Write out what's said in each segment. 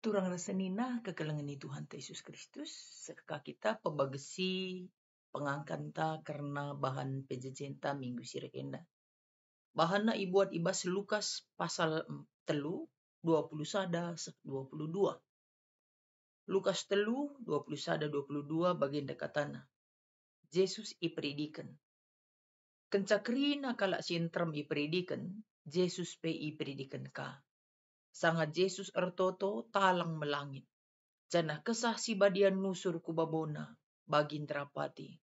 Turang rasanina kekelengani Tuhan Yesus Kristus seka kita pebagesi pengangkanta karena bahan pejejenta minggu sirikenda. Bahanna ibuat ibas Lukas pasal telu 20 sada 22. Lukas telu 20 sada 22 bagian dekatana. Yesus ipredikan. Kencakrina kala sintram ipredikan, Yesus pe ipredikan ka. Sangat Yesus ertoto talang melangit. Jana kesah si badian nusur kubabona bagin terapati.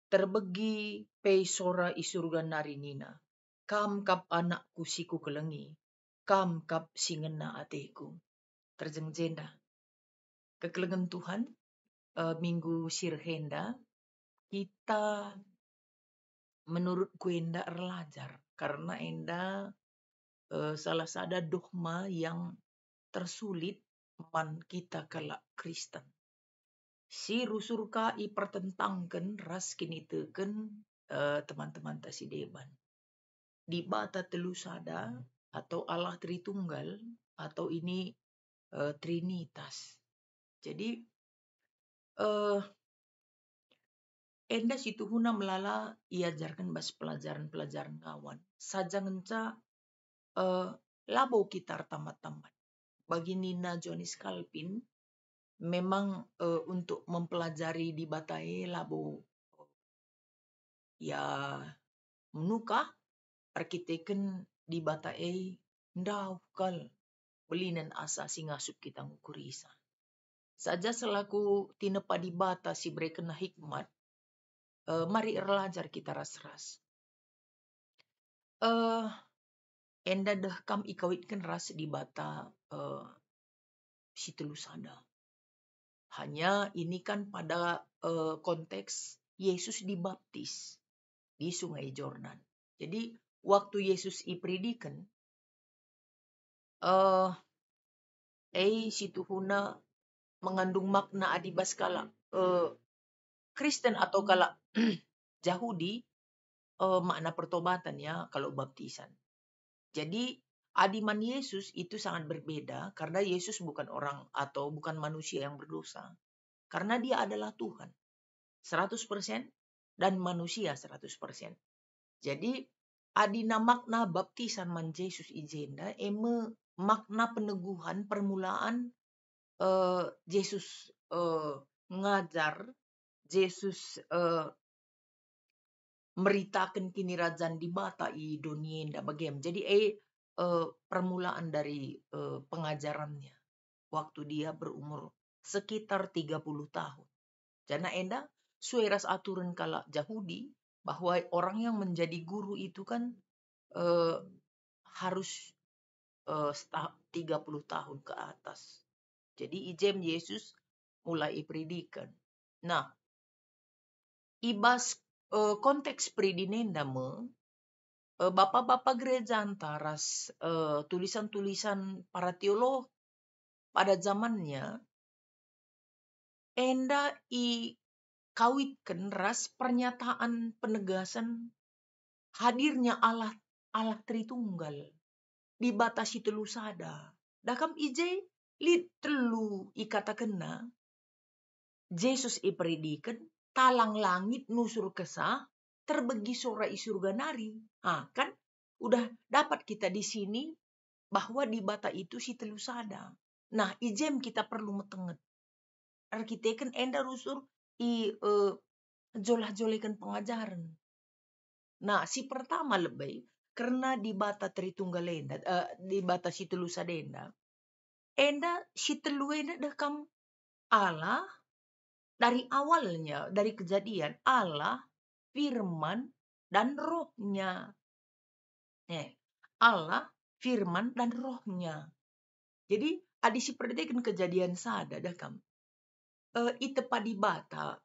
Terbegi pei sora isurga narinina. Kam kap anakku siku kelengi. Kam kap singena ateku. Terjengjenda. Kekelengan Tuhan minggu sirhenda kita menurut kuenda erlajar. Karena enda salah sada dogma yang tersulit man kita kala Kristen. Si rusurka i pertentangkan ras kiniteken teman-teman tasideban. Di bata telu sada atau Allah Tritunggal atau ini Trinitas. Jadi enda situ huna melala iajarkan bas pelajaran-pelajaran ngawan. Saja ngenca labo kita tamat-tamat. Bagi Nina Jonis Calvin memang untuk mempelajari di batai labo ya menukah arkiteken di batai ndau kal belinan asa singasup kita ngukurisa. Saja selaku tinepa di bata si berkena hikmat mari erlajar kita ras-ras. Enda deh kam ikawitkan ras di bata si telusada. Hanya ini kan pada konteks Yesus dibaptis di Sungai Jordan. Jadi waktu Yesus ipredikan, situ huna mengandung makna adibas kala Kristen atau kala Yahudi makna pertobatan ya kalau baptisan. Jadi adiman Yesus itu sangat berbeda karena Yesus bukan orang atau bukan manusia yang berdosa. Karena dia adalah Tuhan 100% dan manusia 100%. Jadi adina makna baptisan man Yesus ijenda makna peneguhan permulaan Yesus ngajar, Yesus meritakan kinirajan di bata i dunia nda bagem. Jadi permulaan dari pengajarannya waktu dia berumur sekitar 30 tahun. Jana enda sueras aturan kala Yahudi bahwa orang yang menjadi guru itu kan harus 30 tahun ke atas. Jadi ijem Yesus mulai predikan. Nah, ibas konteks predinenda bapak-bapak gereja antaras tulisan-tulisan para teolog pada zamannya enda i kawitkan ras pernyataan penegasan hadirnya Allah Tritunggal di batasi telu sada. Dakam ije li telu ikatakenna Yesus ipredikan talang langit nusur kesah terbegi sora isurga nari. Kan udah dapat kita di sini bahwa di bata itu si telu sada. Nah, ijem kita perlu metenget. Arkiteken enda rusur i jolah-jolekan pengajaran. Nah, si pertama lebih karena di bata Tritunggalenda di bata si telu sadenda enda si telu enda dekam Allah dari awalnya, dari kejadian Allah, firman dan rohnya. Allah, firman dan rohnya. Jadi adi si perdekan kejadian sada dekam itepa di bata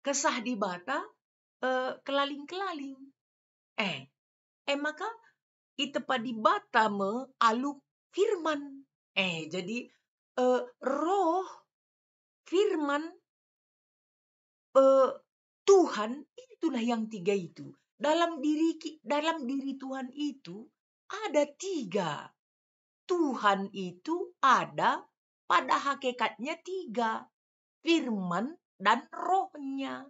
kesah di bata kelaling-kelaling. Maka itepa di bata aluk firman. Jadi roh, firman, Tuhan itulah yang tiga itu. Dalam diri Tuhan itu ada tiga. Tuhan itu ada pada hakikatnya 3, firman dan rohnya.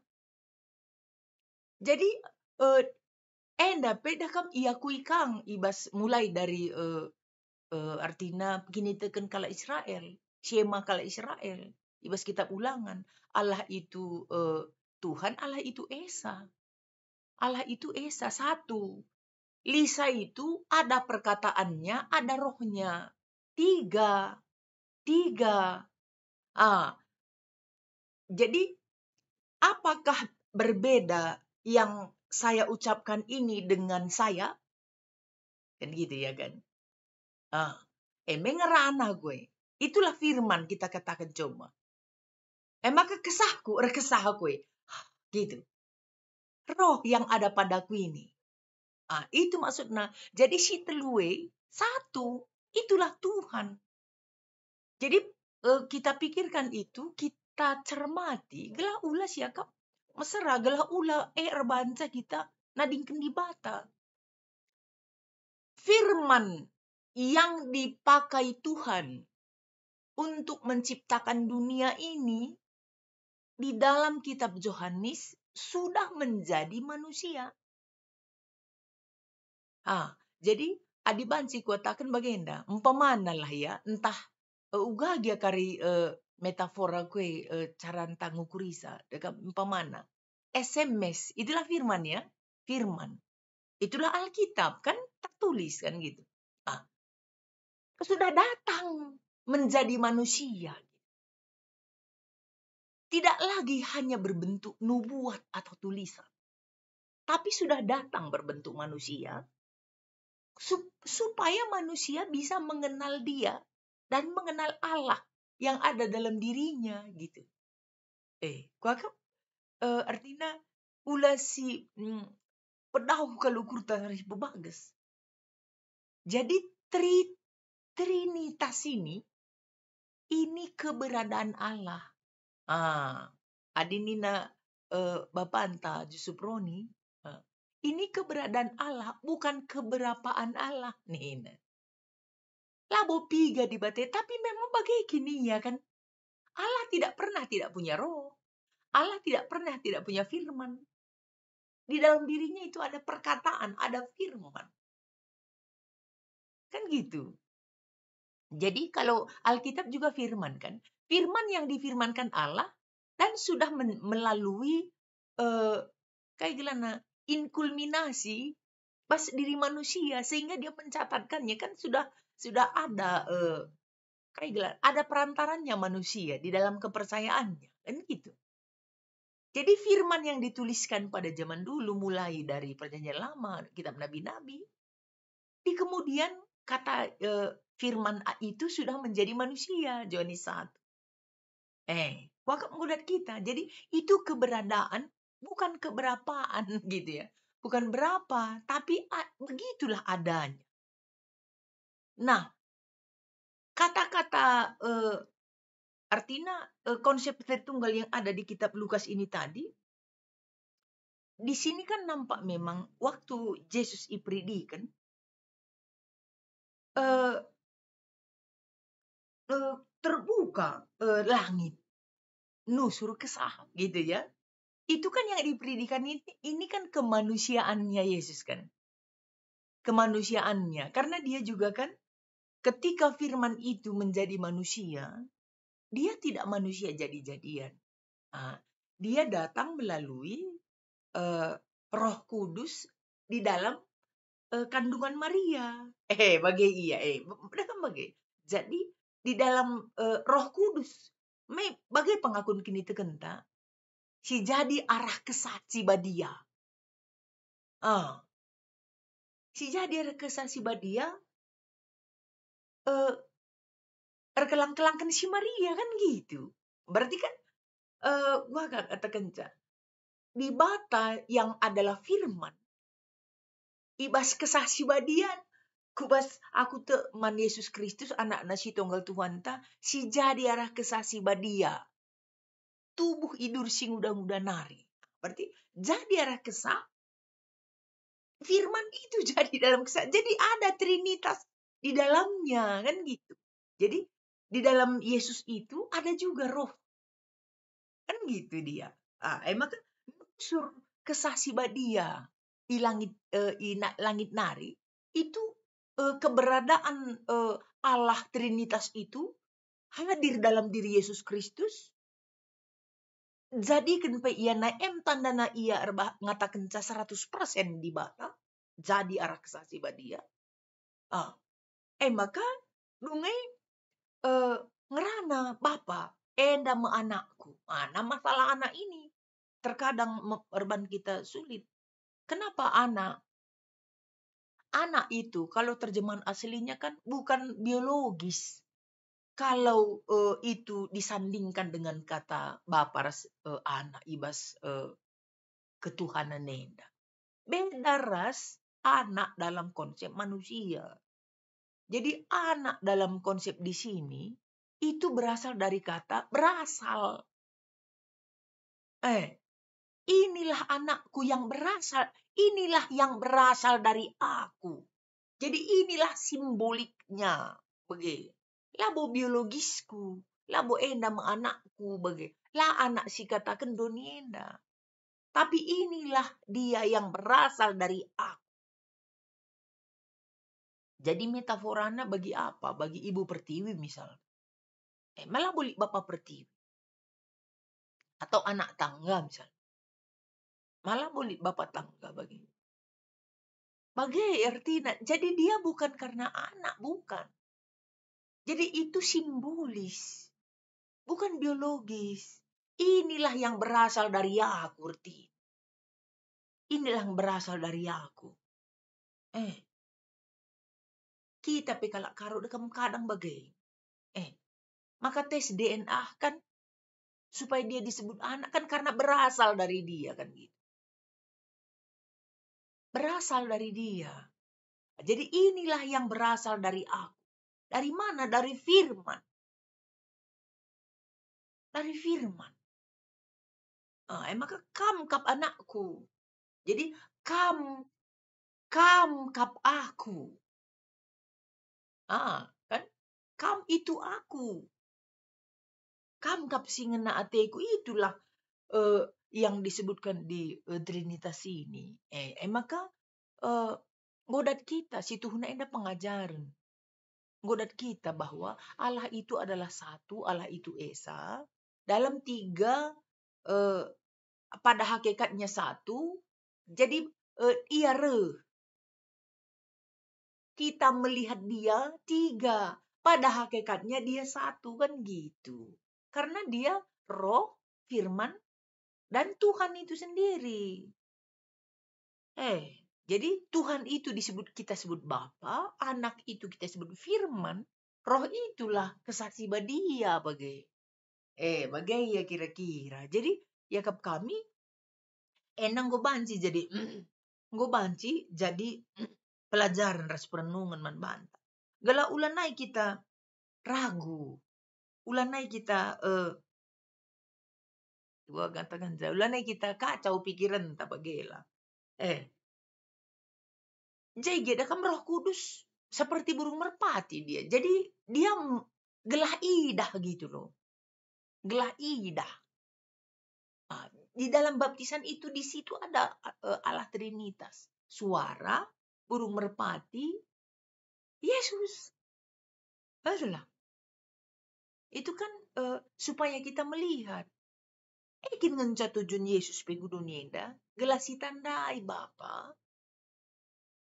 Jadi enda peda kam iakui kang ibas mulai dari artinya begini teken kala Israel, Shema kala Israel, ibas kitab Ulangan, Allah itu Tuhan, Allah itu Esa. Allah itu Esa satu. Lisa itu ada perkataannya, ada rohnya. 3. Jadi apakah berbeda yang saya ucapkan ini dengan saya? Kan gitu ya kan. Mengerana gue. Itulah firman kita katakan coba. Maka kesahku, rekesah gue. Gitu. Roh yang ada padaku ini. Itu maksudnya. Jadi si telue satu, itulah Tuhan. Jadi kita pikirkan itu, kita cermati, gelah ulah siakap mesra, gelah ulah banca kita nadingken di bata. Firman yang dipakai Tuhan untuk menciptakan dunia ini di dalam kitab Yohanes sudah menjadi manusia. Jadi adibanci kuatakan bagenda, umpamana lah ya, entah uga dia kari metafora kue cara tangukurisa, dekat umpamana. SMS, itulah firman ya, firman. Itulah Alkitab kan tertulis kan gitu. Sudah datang menjadi manusia. Tidak lagi hanya berbentuk nubuat atau tulisan. Tapi sudah datang berbentuk manusia. Supaya manusia bisa mengenal dia. Dan mengenal Allah yang ada dalam dirinya gitu. Artinya ulah si pedahu kalau kurta harus bebagas. Jadi Trinitas ini keberadaan Allah. Adinina Bapanta Jusuproni. Ini keberadaan Allah, bukan keberapaan Allah. Nina. Labo piga di bate, tapi memang begini ya kan. Allah tidak pernah tidak punya roh. Allah tidak pernah tidak punya firman. Di dalam dirinya itu ada perkataan, ada firman. Kan gitu. Jadi kalau Alkitab juga firman kan. Firman yang difirmankan Allah dan sudah melalui kayak gimana inkulminasi pas diri manusia sehingga dia mencatatkannya kan sudah ada kayak gimana ada perantaranya manusia di dalam kepercayaannya kan gitu. Jadi firman yang dituliskan pada zaman dulu mulai dari perjanjian lama kitab nabi-nabi di kemudian kata firman itu sudah menjadi manusia Yohanes 1. Waktu mengudat kita. Jadi itu keberadaan bukan keberapaan gitu ya. Bukan berapa, tapi begitulah adanya. Nah, kata-kata artinya konsep Tritunggal yang ada di kitab Lukas ini tadi, di sini kan nampak memang waktu Yesus ipredikan, terbuka langit, nusur kesah gitu ya. Itu kan yang dipredikan ini kan kemanusiaannya Yesus kan. Kemanusiaannya. Karena dia juga kan ketika firman itu menjadi manusia, dia tidak manusia jadi-jadian. Dia datang melalui Roh Kudus di dalam kandungan Maria. Jadi di dalam Roh Kudus, bagai pengakun kini tekenta, si jadi arah kesaksi badia. Si jadi arah kesaksi badia, erkelang-kelangkan si Maria kan gitu. Berarti kan, gua katakan di bata yang adalah firman, ibas kesaksi badian, kubas aku teman Yesus Kristus anak nasi tunggal Tuhan ta, si jadi arah kesaksi badia. Tubuh idur sing udah nari. Berarti jadi arah kesah, firman itu jadi dalam kesah. Jadi ada Trinitas di dalamnya kan gitu. Jadi di dalam Yesus itu ada juga roh. Kan gitu dia. Maka unsur kesaksi dia di langit nari itu keberadaan Allah Trinitas itu hadir dalam diri Yesus Kristus. Jadi kenapa ia naem tandana ia ngatakan 100% di bata. Jadi arah kesaksi dia. Maka dungai ngerana Bapa enda me anakku. Nah, masalah anak ini terkadang urban kita sulit. Kenapa anak? Anak itu kalau terjemahan aslinya kan bukan biologis. Kalau itu disandingkan dengan kata Bapa anak ibas ketuhanan nenda. Beda ras anak dalam konsep manusia. Jadi anak dalam konsep di sini itu berasal dari kata berasal. Inilah anakku yang berasal. Inilah yang berasal dari aku. Jadi inilah simboliknya. Bagi. Labo biologisku. Labo enda anakku. Bagi. Lah anak si katakan donienda. Tapi inilah dia yang berasal dari aku. Jadi metaforana bagi apa? Bagi ibu pertiwi misalnya. Malah boleh bapak pertiwi. Atau anak tangga misalnya. Malah boleh bapak tangga bagi. Bagi artinya. Jadi dia bukan karena anak. Bukan. Jadi itu simbolis. Bukan biologis. Inilah yang berasal dari aku. Inilah yang berasal dari aku. Kita pekalak karo dekam kadang bagai. Maka tes DNA kan supaya dia disebut anak kan karena berasal dari dia kan gitu. Berasal dari dia. Jadi inilah yang berasal dari aku. Dari mana? Dari firman. Dari firman. Maka kam kap anakku. Jadi kam kap aku. Kan? Kam itu aku. Kam kap singena ateku itulah yang disebutkan di Trinitas ini. Maka godat kita si Tuhuna enda pengajaran. Godat kita bahwa Allah itu adalah satu, Allah itu Esa. Dalam tiga pada hakikatnya satu. Jadi ia kita melihat dia tiga. Pada hakikatnya dia satu kan gitu. Karena dia roh, firman, dan Tuhan itu sendiri. Jadi Tuhan itu kita sebut Bapa, anak itu kita sebut firman, roh itulah kesaksi dia bagai. Bagai ya kira-kira. Jadi ya kami enang go banci jadi pelajaran ras perenungan man banta. Gala ulanai kita ragu. Ulanai kita gua katakan ulanai kita kacau pikiran tak bagela. Jadi dia kan Roh Kudus seperti burung merpati dia. Jadi dia gelah idah gitu loh. Gelah idah. Di dalam baptisan itu di situ ada Allah Trinitas. Suara burung merpati Yesus. Itulah. Itu kan supaya kita melihat. Ekin ngenca tujuan Yesus pe dunia gelasi tandai Bapa.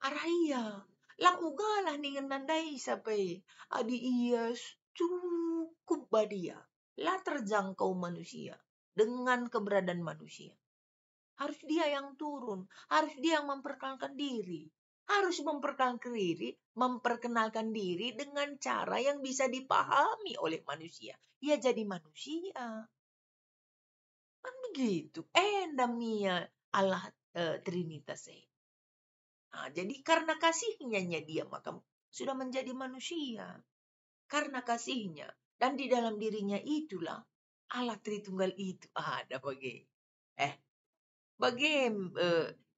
Araya. Lang ugalah ningen nandai sampai adi iya cukup badia. Lah terjangkau manusia dengan keberadaan manusia. Harus dia yang turun, harus dia yang memperkenalkan diri. Harus memperkenalkan diri dengan cara yang bisa dipahami oleh manusia. Ia jadi manusia. Kan begitu. Endamia Allah Trinitas. Jadi karena kasihnya dia maka sudah menjadi manusia. Karena kasihnya. Dan di dalam dirinya itulah Allah Tritunggal itu ada bagi.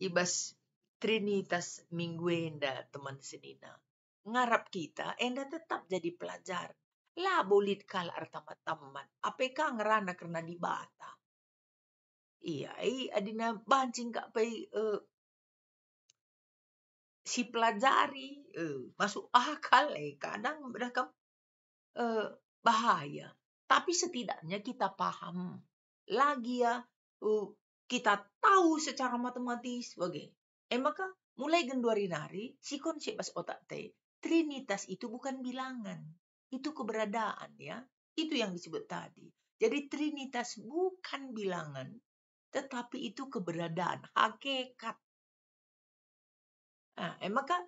Ibas Trinitas minggu enda teman senina. Ngarap kita enda tetap jadi pelajar. lah bolit kal teman-teman. Apakah ngerana karena di bata. Iya, adina bancing kak pay si pelajari masuk akal kadang mereka bahaya. Tapi setidaknya kita paham. Lagi ya, kita tahu secara matematis. Maka mulai genduari nari, si konsep bas otak teh, Trinitas itu bukan bilangan. Itu keberadaan ya. Itu yang disebut tadi. Jadi Trinitas bukan bilangan, tetapi itu keberadaan, hakikat. Nah, maka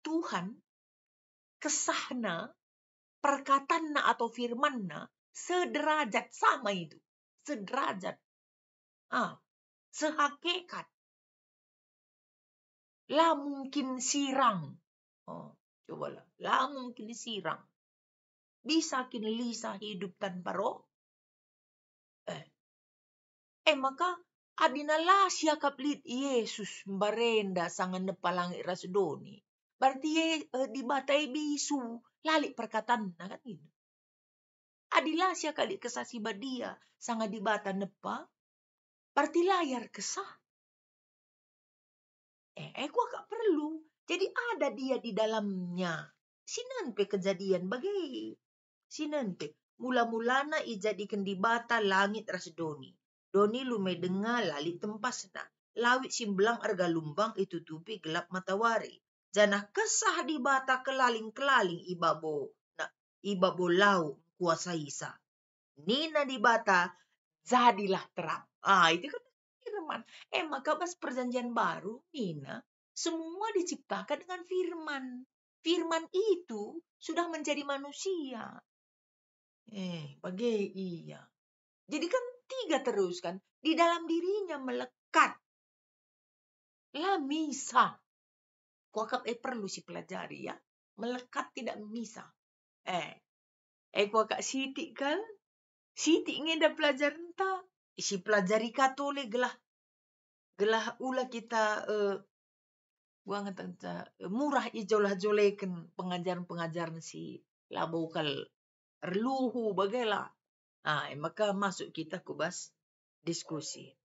Tuhan kesahna perkataanna atau firmanna sederajat sama itu. Sederajat. Sehakikat. Lah mungkin sirang. Cobalah. Lah mungkin sirang. Bisa kini Lisa hidup tanpa roh? Maka adinalah siakap lid Yesus barenda sangan nepalangi rasdoni. Berarti di batai bisu lalik perkataan kan itu. Adilah siya kali kesasi badia sangat di bata nepa. Berarti layar kesah. Gua gak perlu. Jadi ada dia di dalamnya. Sinanpe kejadian bagai. Sinanpe. Mula-mulana ijadikan di bata langit ras doni. Doni lume denga lali tempasna. Lawit simbelang arga lumbang itu tupi gelap matawari. Janah kesah di bata kelaling-kelaling ibabo. Nah, ibabo lau kuasa isa. Nina di bata jadilah terang. Itu kan firman. Maka pas perjanjian baru, Nina, semua diciptakan dengan firman. Firman itu sudah menjadi manusia. Iya. Jadi kan 3 terus kan. Di dalam dirinya melekat. Lah misa. Kuakap perlu si pelajari ya. Melekat tidak misa. Kuakap sitik kan. Sitik ngenda pelajar entah. Si pelajari Katolik gelah ula kita buang murah ijolah jolekan pengajaran-pengajaran si labokal erluhu bagailah. Maka masuk kita kubas diskusi.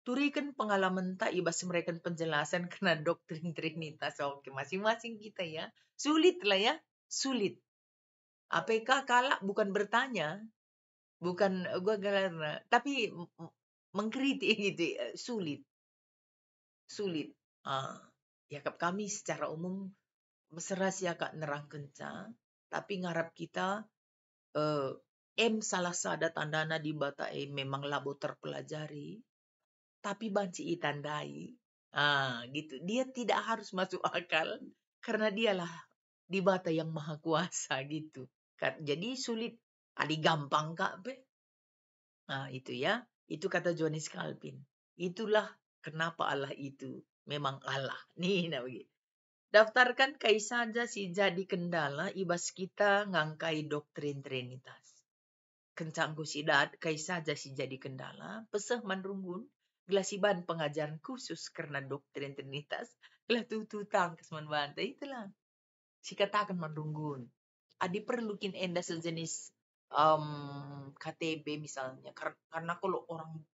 Turikan pengalaman tak ibas mereka penjelasan kena doktrin Trinitas. Oke, masing-masing kita ya. Sulit lah ya, sulit. APK kalak bukan bertanya, bukan gua galana, tapi mengkritik gitu, sulit. Ya kami secara umum meserasia kak nerang kenca, tapi ngarap kita salah sada tandana di bata memang labo terpelajari, tapi banci itandai. Gitu. Dia tidak harus masuk akal karena dialah di bata yang maha kuasa gitu. Jadi sulit, gampang kak be. Itu ya. Itu kata Johannes Calvin. Itulah kenapa Allah itu memang Allah. Nih, begitu. Daftarkan kai saja si jadi kendala ibas kita ngangkai doktrin Trinitas. Kencangku sidat kai saja si jadi kendala. Peseh manrunggun. Gelasiban pengajaran khusus karena doktrin Trinitas. Gelah tututang kesman bantai. Itulah. Si katakan manrunggun. Adi perlukin enda sejenis KTB misalnya. Karena kalau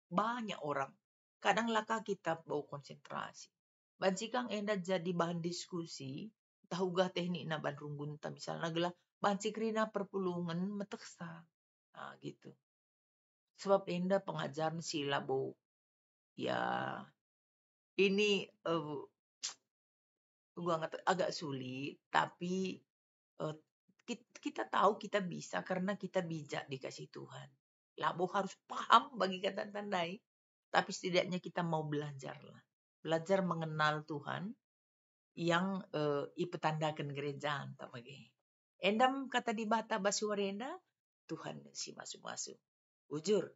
banyak orang. Kadang laka kita bau konsentrasi. Bancikang enda jadi bahan diskusi, tahuga teknik na bandrunggun ta misalnya gelah bancik rina perpulungan meteksa. Gitu. Sebab enda pengajaran silabo ya ini gua agak sulit, tapi kita tahu kita bisa karena kita bijak dikasih Tuhan. Labo harus paham bagi kata tandai, tapi setidaknya kita mau belajar lah. Belajar mengenal Tuhan yang ipetandakan gereja tak bagi. Endam kata di bata basuarenda Tuhan si masuk-masuk. Ujur